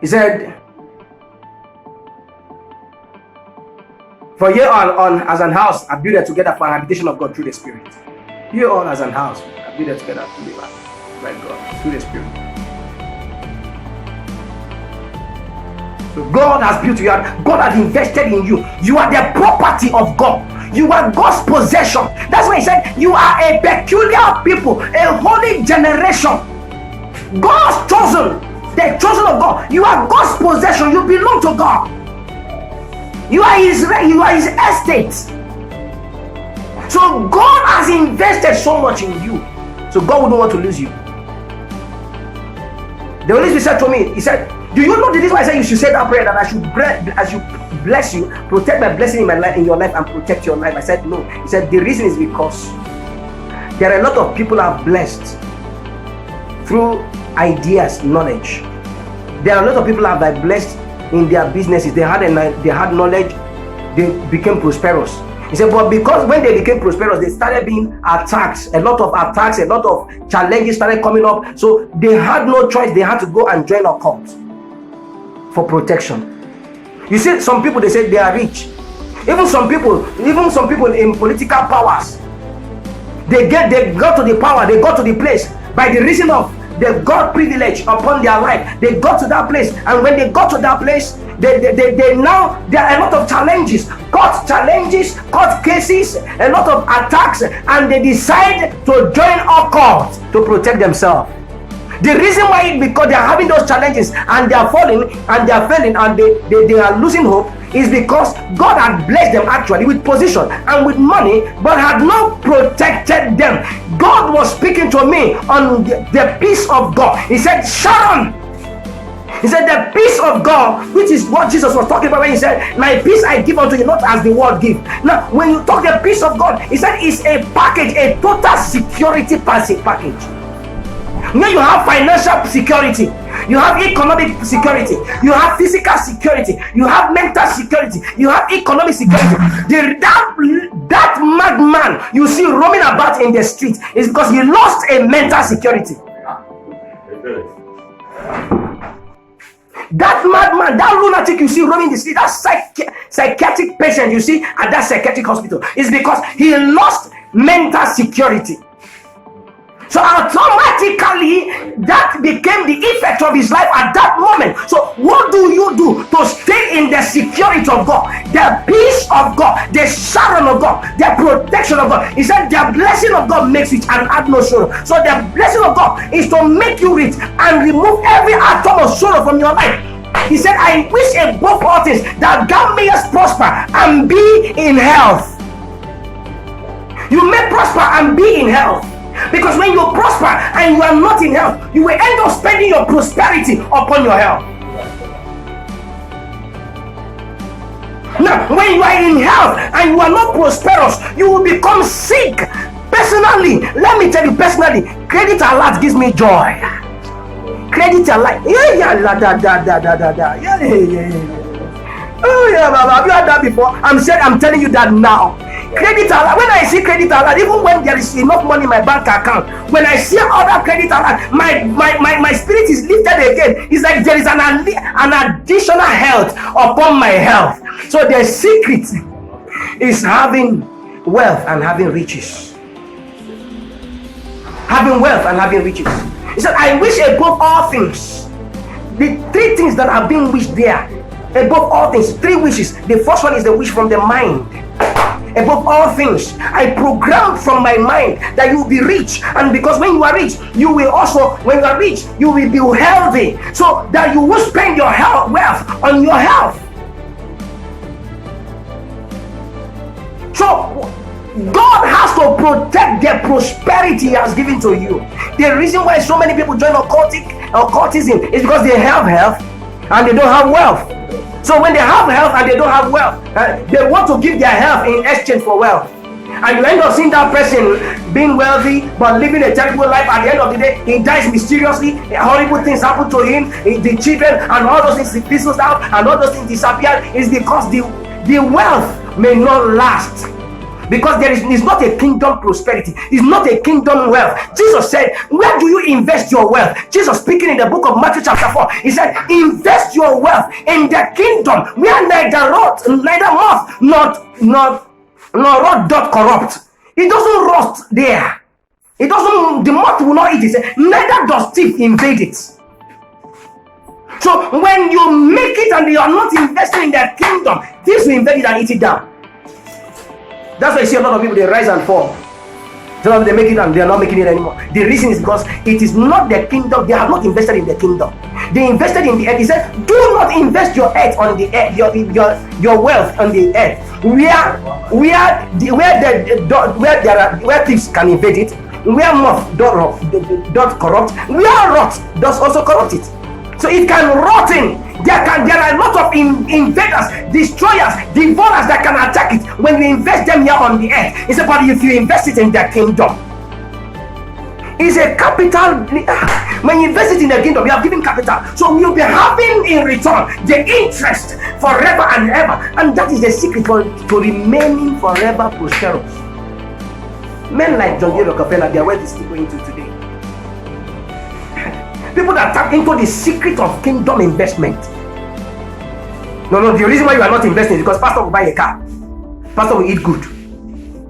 He said, for ye all as an house are built together for an habitation of God through the Spirit. Ye all as an house are built together to live by God through the Spirit. So God has built you. God has invested in you. You are the property of God. You are God's possession. That's why he said you are a peculiar people, a holy generation. God's chosen, the chosen of God. You are God's possession. You belong to God. You are his estate. So God has invested so much in you. So God wouldn't want to lose you. The Holy Spirit said to me, he said, do you know this is why I said you should say that prayer, that I should bless you, protect my blessing in my life, in your life, and protect your life? I said no. He said the reason is because there are a lot of people who are blessed through ideas, knowledge. There are a lot of people who are blessed in their businesses. They had knowledge, they became prosperous. He said, but because when they became prosperous, they started being attacked. A lot of attacks, a lot of challenges started coming up. So they had no choice. They had to go and join a cult for protection. You see, some people, they say they are rich. Even some people in political powers, they got to the power, they got to the place by the reason of the God privilege upon their life. They got to that place, and when they got to that place, they now, there are a lot of challenges, court cases, a lot of attacks, and they decide to join a cult to protect themselves. The reason why is because they are having those challenges and they are falling and they are failing and they are losing hope, is because God had blessed them actually with position and with money, but had not protected them. God was speaking to me on the peace of God. He said, Sharon, he said, the peace of God, which is what Jesus was talking about when he said, my peace I give unto you, not as the world give. Now, when you talk the peace of God, he said it's a package, a total security package. Now you have financial security, you have economic security, you have physical security, you have mental security, you have economic security. That madman you see roaming about in the street is because he lost a mental security. That madman, that lunatic you see roaming the street, that psychiatric patient you see at that psychiatric hospital, is because he lost mental security. So automatically that became the effect of his life at that moment. So what do you do to stay in the security of God, the peace of God, the Sharon of God, the protection of God? He said the blessing of God makes rich and add no sorrow. So the blessing of God is to make you rich and remove every atom of sorrow from your life. He said, I wish above all things that thou mayest prosper and be in health. You may prosper and be in health. Because when you prosper and you are not in health, you will end up spending your prosperity upon your health. Now, when you are in health and you are not prosperous, you will become sick. Personally, let me tell you personally, credit alert gives me joy. Credit alert. Oh yeah, Baba, have you had that before? I'm telling you that now. Credit alert. When I see credit alert, even when there is enough money in my bank account, when I see other credit alert, my spirit is lifted again. It's like there is an additional health upon my health. So the secret is having wealth and having riches. Having wealth and having riches. He said, I wish above all things. The three things that are being wished there. Above all things, three wishes. The first one is the wish from the mind. Above all things, I program from my mind that you will be rich, and because when you are rich, you will also, when you are rich, you will be healthy, so that you will spend your wealth on your health. So God has to protect the prosperity He has given to you. The reason why so many people join occultism is because they have health and they don't have wealth. So when they have health and they don't have wealth, they want to give their health in exchange for wealth. And you end up seeing that person being wealthy but living a terrible life. At the end of the day, he dies mysteriously. Horrible things happen to him. The children and all those things fizzles out and all those things disappear. Is because the wealth may not last. Because it's not a kingdom prosperity, it's not a kingdom wealth. Jesus said, where do you invest your wealth? Jesus speaking in the book of Matthew chapter 4, he said, invest your wealth in the kingdom where neither moth nor rot doth corrupt. It doesn't rust there. It doesn't, the moth will not eat it. Neither does thief invade it. So when you make it and you are not investing in the kingdom, thieves will invade it and eat it down. That's why you see a lot of people, they rise and fall. Sometimes they make it and they are not making it anymore. The reason is because it is not the kingdom. They have not invested in the kingdom. They invested in the earth. He said, do not invest your earth on the earth, your wealth on the earth, where thieves can invade it, where moth doth corrupt, where rot does also corrupt it. So it can rot in. There are a lot of invaders, destroyers, devourers that can attack it when you invest them here on the earth. It's about if you invest it in the kingdom. It's a capital. When you invest it in the kingdom, you have given capital. So you'll be having in return the interest forever and ever. And that is the secret to remaining forever prosperous. Men like John D. Rockefeller, their wealth is still going to today. People that tap into the secret of kingdom investment. No, the reason why you are not investing is because pastor will buy a car, pastor will eat good.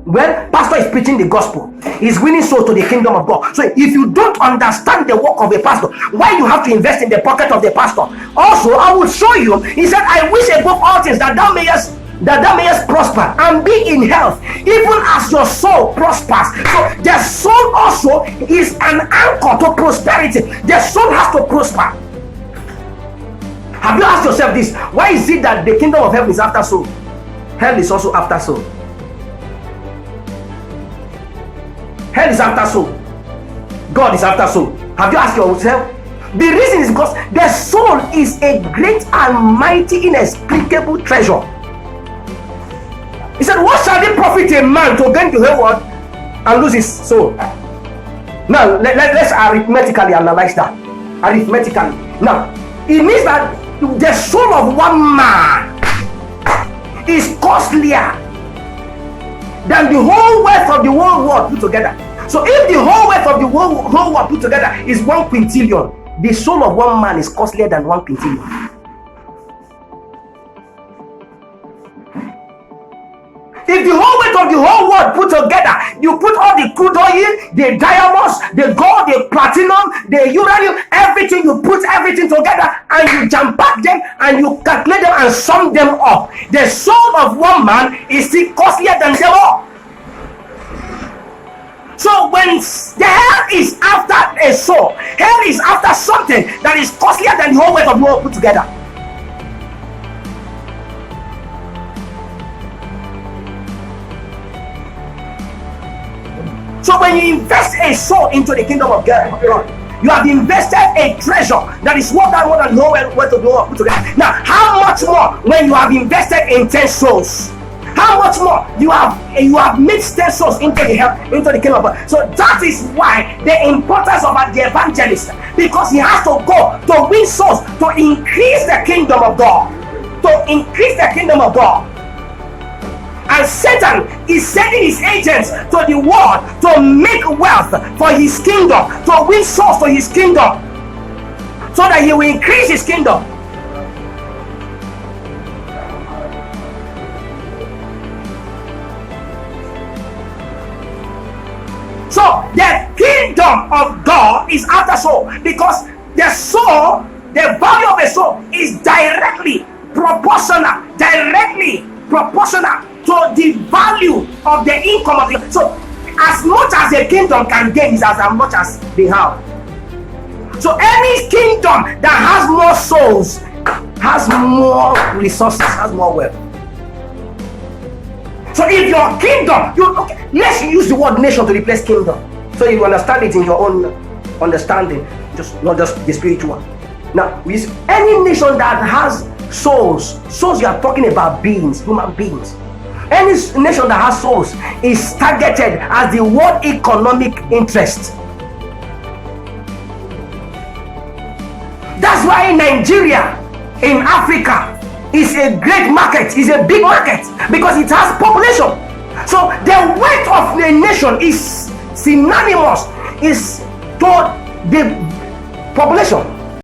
Well, pastor is preaching the gospel, he's winning souls to the kingdom of God. So if you don't understand the work of a pastor, why you have to invest in the pocket of the pastor? Also, I will show you, he said, I wish above all things that thou mayest prosper and be in health, even as your soul prospers. So the soul also is an anchor to prosperity. The soul has to prosper. Have you asked yourself this? Why is it that the kingdom of heaven is after soul? Hell is also after soul. Hell is after soul. God is after soul. Have you asked yourself? The reason is because the soul is a great and mighty inexplicable treasure. He said, what shall it profit a man to gain the whole world and lose his soul? Now, let's arithmetically analyze that. Arithmetically. Now, it means that the soul of one man is costlier than the whole wealth of the whole world put together. So if the whole wealth of the whole world put together is 1 quintillion, the soul of one man is costlier than 1 quintillion. If the whole weight of the whole world put together, you put all the crude oil, the diamonds, the gold, the platinum, the uranium, everything, you put everything together and you jam pack them and you calculate them and sum them up. The soul of one man is still costlier than them all. So when the hell is after a soul, hell is after something that is costlier than the whole weight of the world put together. So when you invest a soul into the kingdom of God, you have invested a treasure that is more than the whole worth of the world put together. Now, how much more when you have invested in 10 souls? How much more you have made 10 souls into the kingdom of God? So that is why the importance of the evangelist, because he has to go to win souls to increase the kingdom of God, to increase the kingdom of God. And Satan is sending his agents to the world to make wealth for his kingdom, to win souls for his kingdom, so that he will increase his kingdom. So the kingdom of God is after soul, because the soul, the value of a soul is directly proportional to the value of the income of the. So as much as the kingdom can gain is as much as they have. So any kingdom that has more souls has more resources, has more wealth. So if your kingdom, let's use the word nation to replace kingdom, so you understand it in your own understanding, just not just the spiritual. Now, any nation that has souls, you are talking about beings, human beings. Any nation that has souls is targeted as the world economic interest. That's why Nigeria in Africa is a great market, is a big market, because it has population. So the weight of the nation is synonymous, is to the population.